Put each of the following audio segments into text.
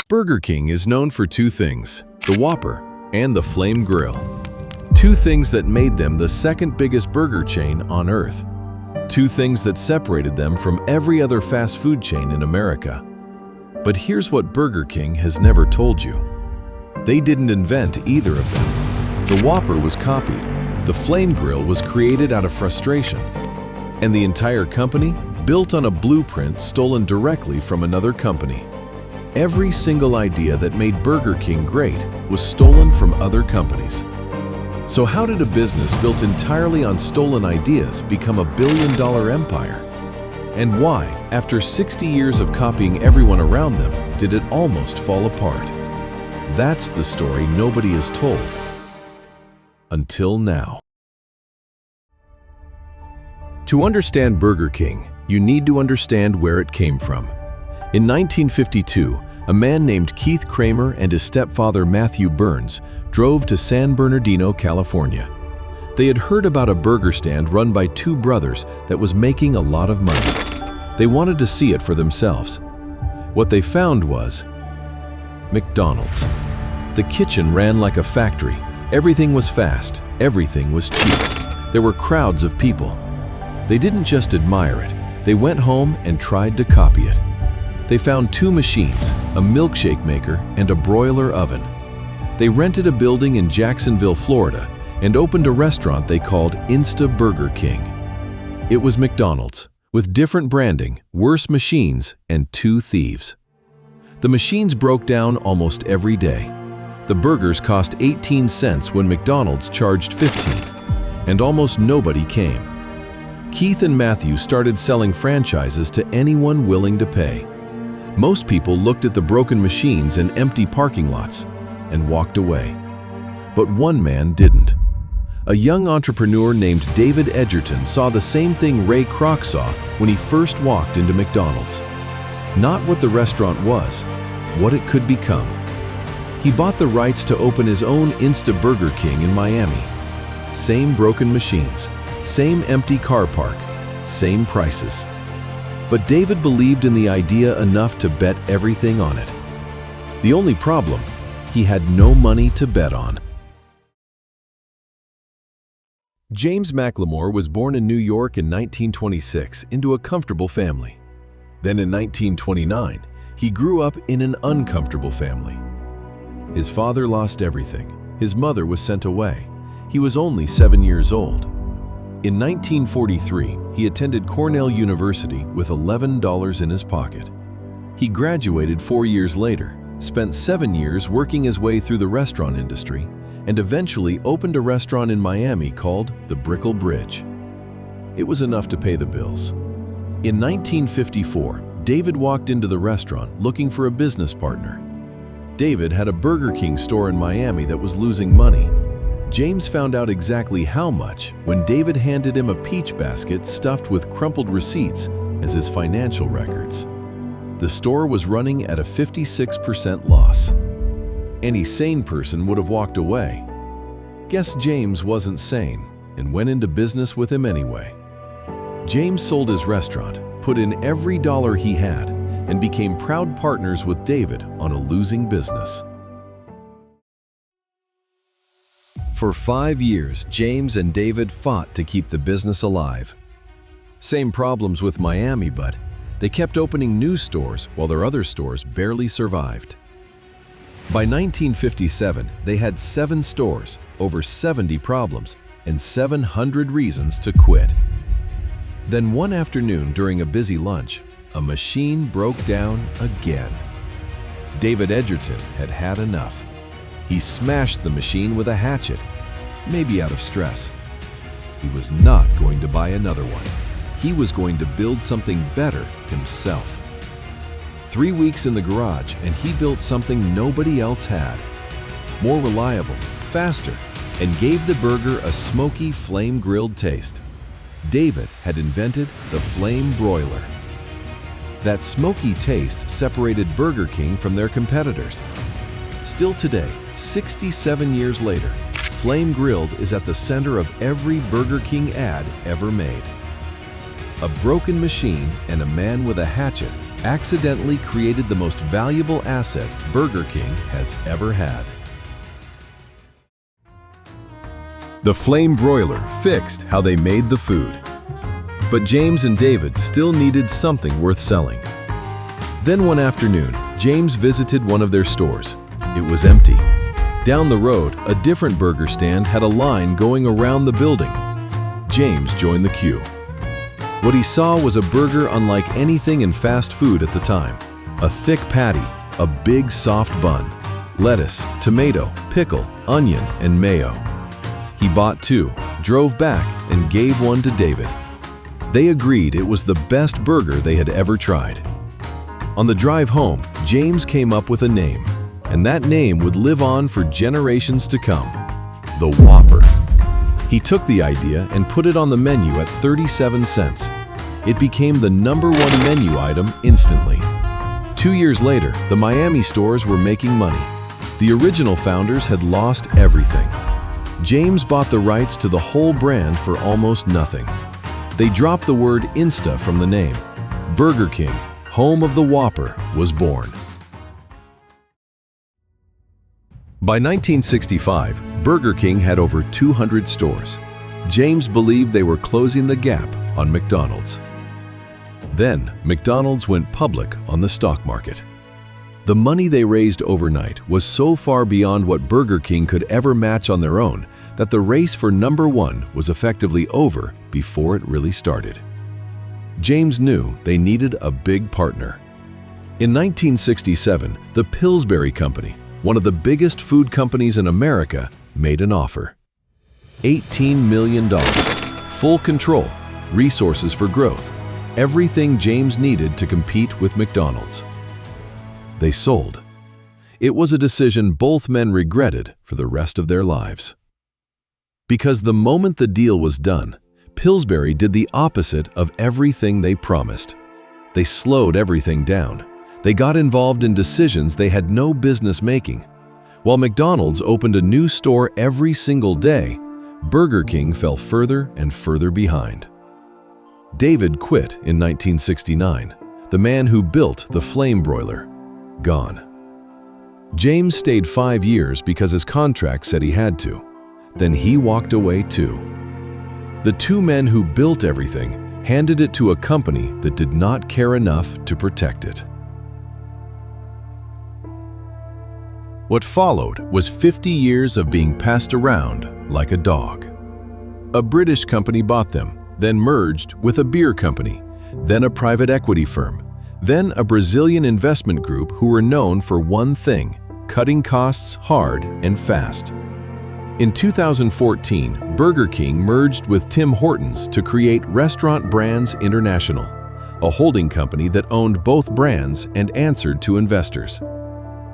Burger King is known for two things, the Whopper and the Flame Grill. Two things that made them the second biggest burger chain on earth. Two things that separated them from every other fast food chain in America. But here's what Burger King has never told you. They didn't invent either of them. The Whopper was copied, the Flame Grill was created out of frustration, and the entire company built on a blueprint stolen directly from another company. Every single idea that made Burger King great was stolen from other companies. So how did a business built entirely on stolen ideas become a billion-dollar empire? And why, after 60 years of copying everyone around them, did it almost fall apart? That's the story nobody has told. Until now. To understand Burger King, you need to understand where it came from. In 1952, a man named Keith Kramer and his stepfather Matthew Burns drove to San Bernardino, California. They had heard about a burger stand run by two brothers that was making a lot of money. They wanted to see it for themselves. What they found was McDonald's. The kitchen ran like a factory. Everything was fast. Everything was cheap. There were crowds of people. They didn't just admire it. They went home and tried to copy it. They found two machines, a milkshake maker and a broiler oven. They rented a building in Jacksonville, Florida, and opened a restaurant they called Insta Burger King. It was McDonald's, with different branding, worse machines, and two thieves. The machines broke down almost every day. The burgers cost 18 cents when McDonald's charged 15, and almost nobody came. Keith and Matthew started selling franchises to anyone willing to pay. Most people looked at the broken machines and empty parking lots and walked away. But one man didn't. A young entrepreneur named David Edgerton saw the same thing Ray Kroc saw when he first walked into McDonald's. Not what the restaurant was, what it could become. He bought the rights to open his own Insta Burger King in Miami. Same broken machines, same empty car park, same prices. But David believed in the idea enough to bet everything on it. The only problem, he had no money to bet on. James McLemore was born in New York in 1926 into a comfortable family. Then in 1929, he grew up in an uncomfortable family. His father lost everything. His mother was sent away. He was only 7 years old. In 1943, he attended Cornell University with $11 in his pocket. He graduated 4 years later, spent 7 years working his way through the restaurant industry, and eventually opened a restaurant in Miami called the Brickell Bridge. It was enough to pay the bills. In 1954, David walked into the restaurant looking for a business partner. David had a Burger King store in Miami that was losing money. James found out exactly how much when David handed him a peach basket stuffed with crumpled receipts as his financial records. The store was running at a 56% loss. Any sane person would have walked away. Guess James wasn't sane and went into business with him anyway. James sold his restaurant, put in every dollar he had, and became proud partners with David on a losing business. For 5 years, James and David fought to keep the business alive. Same problems with Miami, but they kept opening new stores while their other stores barely survived. By 1957, they had 7 stores, over 70 problems, and 700 reasons to quit. Then one afternoon during a busy lunch, a machine broke down again. David Edgerton had had enough. He smashed the machine with a hatchet, maybe out of stress. He was not going to buy another one. He was going to build something better himself. 3 weeks in the garage, and he built something nobody else had. More reliable, faster, and gave the burger a smoky, flame-grilled taste. David had invented the flame broiler. That smoky taste separated Burger King from their competitors. Still today, 67 years later, Flame Grilled is at the center of every Burger King ad ever made. A broken machine and a man with a hatchet accidentally created the most valuable asset Burger King has ever had. The flame broiler fixed how they made the food. But James and David still needed something worth selling. Then one afternoon, James visited one of their stores. It was empty. Down the road, a different burger stand had a line going around the building. James joined the queue. What he saw was a burger unlike anything in fast food at the time. A thick patty, a big soft bun, lettuce, tomato, pickle, onion, and mayo. He bought two, drove back, and gave one to David. They agreed it was the best burger they had ever tried. On the drive home, James came up with a name, and that name would live on for generations to come: the Whopper. He took the idea and put it on the menu at 37 cents. It became the #1 menu item instantly. 2 years later, the Miami stores were making money. The original founders had lost everything. James bought the rights to the whole brand for almost nothing. They dropped the word Insta from the name. Burger King, home of the Whopper, was born. By 1965, Burger King had over 200 stores. James believed they were closing the gap on McDonald's. Then, McDonald's went public on the stock market. The money they raised overnight was so far beyond what Burger King could ever match on their own that the race for #1 was effectively over before it really started. James knew they needed a big partner. In 1967, the Pillsbury Company, one of the biggest food companies in America, made an offer. $18 million, full control, resources for growth, everything James needed to compete with McDonald's. They sold. It was a decision both men regretted for the rest of their lives. Because the moment the deal was done, Pillsbury did the opposite of everything they promised. They slowed everything down. They got involved in decisions they had no business making. While McDonald's opened a new store every single day, Burger King fell further and further behind. David quit in 1969, the man who built the flame broiler. Gone. James stayed 5 years because his contract said he had to. Then he walked away too. The two men who built everything handed it to a company that did not care enough to protect it. What followed was 50 years of being passed around like a dog. A British company bought them, then merged with a beer company, then a private equity firm, then a Brazilian investment group who were known for one thing: cutting costs hard and fast. In 2014, Burger King merged with Tim Hortons to create Restaurant Brands International, a holding company that owned both brands and answered to investors.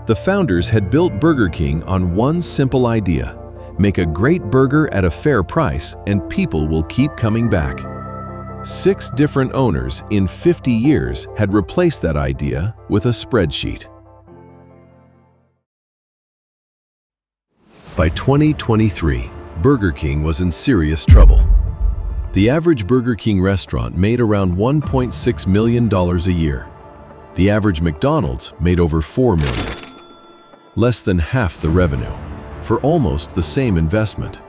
The founders had built Burger King on one simple idea: make a great burger at a fair price and people will keep coming back. 6 different owners in 50 years had replaced that idea with a spreadsheet. By 2023, Burger King was in serious trouble. The average Burger King restaurant made around $1.6 million a year. The average McDonald's made over $4 million. Less than half the revenue, for almost the same investment.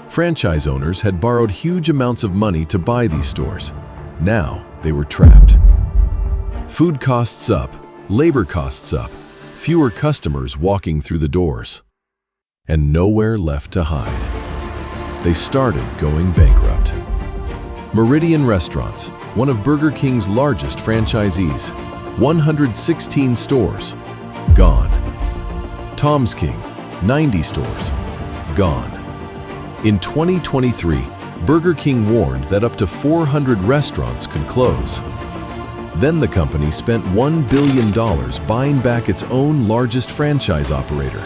Franchise owners had borrowed huge amounts of money to buy these stores. Now they were trapped. Food costs up, labor costs up, fewer customers walking through the doors, and nowhere left to hide. They started going bankrupt. Meridian Restaurants, one of Burger King's largest franchisees, 116 stores, gone. Tom's King, 90 stores, gone. In 2023, Burger King warned that up to 400 restaurants could close. Then the company spent $1 billion buying back its own largest franchise operator,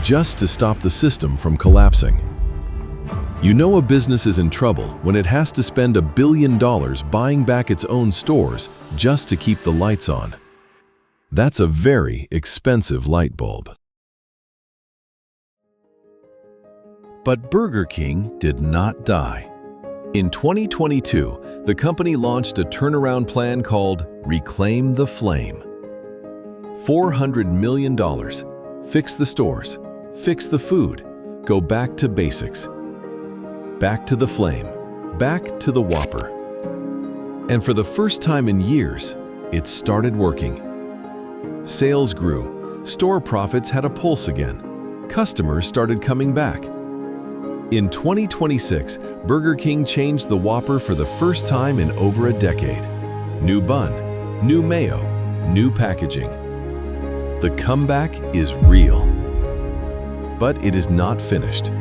just to stop the system from collapsing. You know a business is in trouble when it has to spend $1 billion buying back its own stores just to keep the lights on. That's a very expensive light bulb. But Burger King did not die. In 2022, the company launched a turnaround plan called Reclaim the Flame. $400 million. Fix the stores. Fix the food. Go back to basics. Back to the flame. Back to the Whopper. And for the first time in years, it started working. Sales grew. Store profits had a pulse again. Customers started coming back. In 2026, Burger King changed the Whopper for the first time in over a decade. New bun, new mayo, new packaging. The comeback is real. But it is not finished.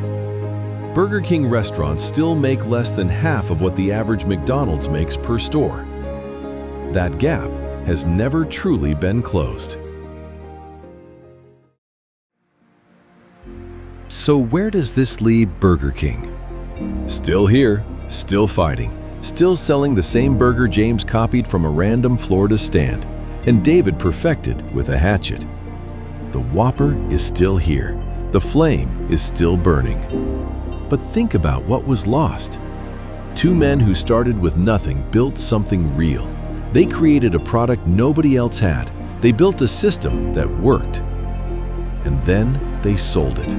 Burger King restaurants still make less than half of what the average McDonald's makes per store. That gap has never truly been closed. So where does this leave Burger King? Still here, still fighting, still selling the same burger James copied from a random Florida stand, and David perfected with a hatchet. The Whopper is still here. The flame is still burning. But think about what was lost. Two men who started with nothing built something real. They created a product nobody else had. They built a system that worked. And then they sold it.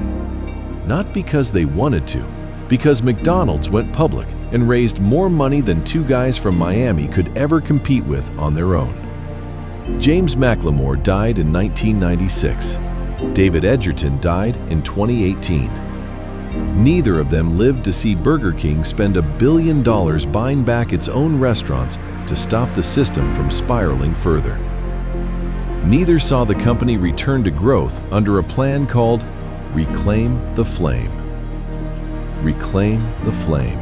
Not because they wanted to, because McDonald's went public and raised more money than two guys from Miami could ever compete with on their own. James McLemore died in 1996. David Edgerton died in 2018. Neither of them lived to see Burger King spend $1 billion buying back its own restaurants to stop the system from spiraling further. Neither saw the company return to growth under a plan called Reclaim the Flame. Reclaim the Flame.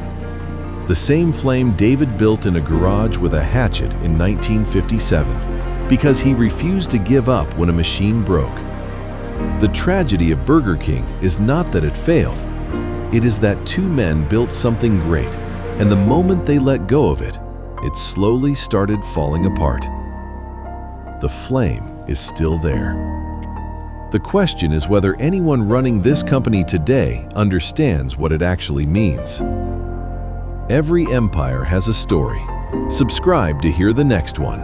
The same flame David built in a garage with a hatchet in 1957 because he refused to give up when a machine broke. The tragedy of Burger King is not that it failed. It is that two men built something great, and the moment they let go of it, it slowly started falling apart. The flame is still there. The question is whether anyone running this company today understands what it actually means. Every empire has a story. Subscribe to hear the next one.